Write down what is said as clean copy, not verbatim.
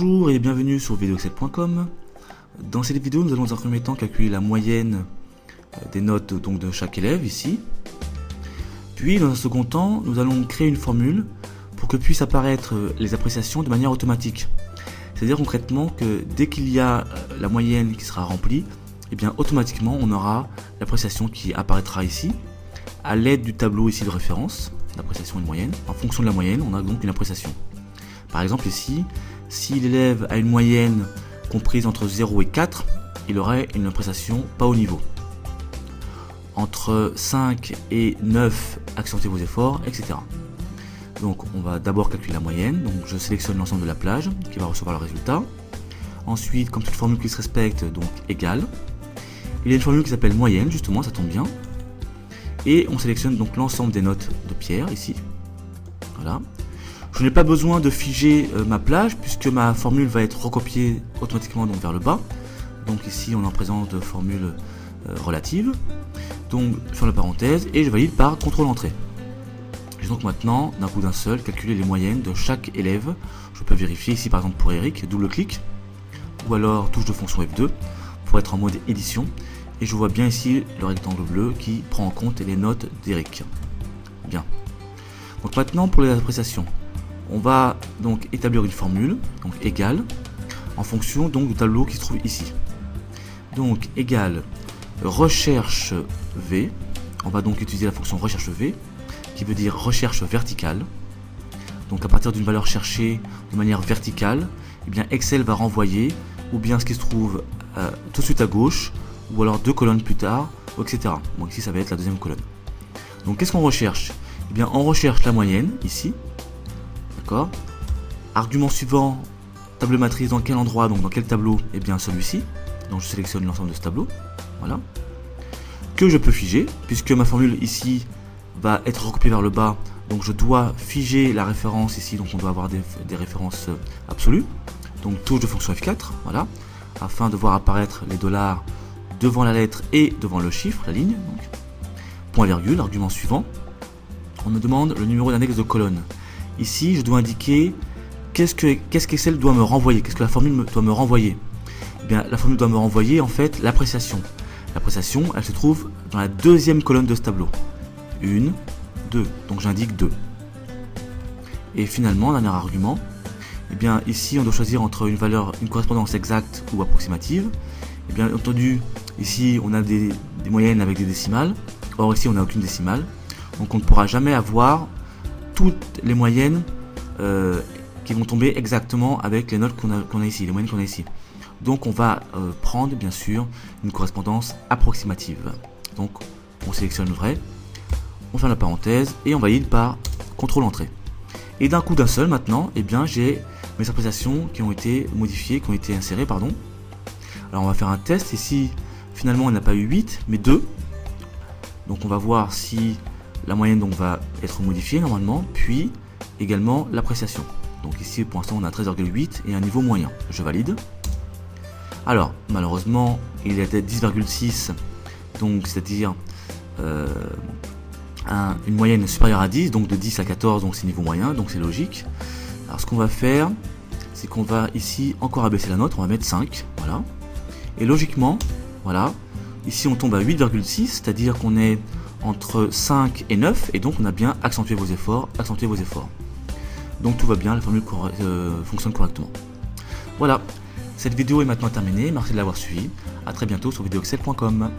Bonjour et bienvenue sur videoexcel.com. Dans cette vidéo, nous allons dans un premier temps calculer la moyenne des notes donc, de chaque élève ici. Puis dans un second temps, nous allons créer une formule pour que puissent apparaître les appréciations de manière automatique. C'est-à-dire concrètement que dès qu'il y a la moyenne qui sera remplie, et bien automatiquement on aura l'appréciation qui apparaîtra ici à l'aide du tableau ici de référence, d'appréciation et de moyenne. En fonction de la moyenne, on a donc une appréciation. Par exemple ici, si l'élève a une moyenne comprise entre 0 et 4, il aurait une appréciation pas au niveau. Entre 5 et 9, accentuez vos efforts, etc. Donc on va d'abord calculer la moyenne, donc je sélectionne l'ensemble de la plage qui va recevoir le résultat. Ensuite, comme toute formule qui se respecte, donc égale. Il y a une formule qui s'appelle moyenne, justement, ça tombe bien. Et on sélectionne donc l'ensemble des notes de Pierre, ici. Voilà. Je n'ai pas besoin de figer ma plage, puisque ma formule va être recopiée automatiquement donc, vers le bas. Donc ici, on est en présence de formule relative. Donc sur la parenthèse, et je valide par CTRL-Entrée. J'ai donc maintenant, d'un coup d'un seul, calculé les moyennes de chaque élève. Je peux vérifier ici par exemple pour Eric, double-clic, ou alors touche de fonction F2 pour être en mode édition. Et je vois bien ici le rectangle bleu qui prend en compte les notes d'Eric. Bien. Donc maintenant pour les appréciations, on va donc établir une formule, donc égale, en fonction donc du tableau qui se trouve ici. Donc égale recherche V. On va donc utiliser la fonction recherche V, qui veut dire recherche verticale. Donc à partir d'une valeur cherchée de manière verticale, eh bien Excel va renvoyer ou bien ce qui se trouve tout de suite à gauche, ou alors deux colonnes plus tard, etc. Donc ici ça va être la deuxième colonne. Donc qu'est-ce qu'on recherche? Eh bien on recherche la moyenne, ici. D'accord. Argument suivant, table matrice dans quel endroit, donc dans quel tableau? Eh bien celui-ci. Donc je sélectionne l'ensemble de ce tableau. Voilà. Que je peux figer, puisque ma formule ici va être recopiée vers le bas. Donc je dois figer la référence ici, donc on doit avoir des références absolues. Donc touche de fonction F4, voilà, afin de voir apparaître les dollars devant la lettre et devant le chiffre, la ligne. Donc. Point virgule, argument suivant. On me demande le numéro d'index de colonne. Ici, je dois indiquer qu'est-ce qu'Excel doit me renvoyer, qu'est-ce que la formule doit me renvoyer. Eh bien, la formule doit me renvoyer en fait l'appréciation. L'appréciation, elle se trouve dans la deuxième colonne de ce tableau. 1, 2, donc j'indique 2. Et finalement, dernier argument, eh bien ici on doit choisir entre une valeur, une correspondance exacte ou approximative. Et bien entendu, ici on a des moyennes avec des décimales, or ici on n'a aucune décimale, donc on ne pourra jamais avoir toutes les moyennes qui vont tomber exactement avec les notes qu'on a ici, les moyennes qu'on a ici. Donc on va prendre bien sûr une correspondance approximative. Donc on sélectionne le vrai, on ferme la parenthèse et on valide par CTRL-Entrée. Et d'un coup d'un seul maintenant, eh bien j'ai mes appréciations qui ont été modifiées, qui ont été insérées, pardon. Alors on va faire un test ici, finalement on n'a pas eu 8 mais 2. Donc on va voir si la moyenne donc va être modifiée normalement, puis également l'appréciation. Donc ici pour l'instant on a 13,8 et un niveau moyen. Je valide. Alors malheureusement il était 10,6, donc c'est-à-dire une moyenne supérieure à 10, donc de 10 à 14, donc c'est niveau moyen, donc c'est logique. Alors ce qu'on va faire, c'est qu'on va ici encore abaisser la note, on va mettre 5, voilà. Et logiquement, voilà, ici on tombe à 8,6, c'est-à-dire qu'on est entre 5 et 9, et donc on a bien accentué vos efforts, accentué vos efforts. Donc tout va bien, la formule fonctionne correctement. Voilà, cette vidéo est maintenant terminée, merci de l'avoir suivie, à très bientôt sur videoexcel.com.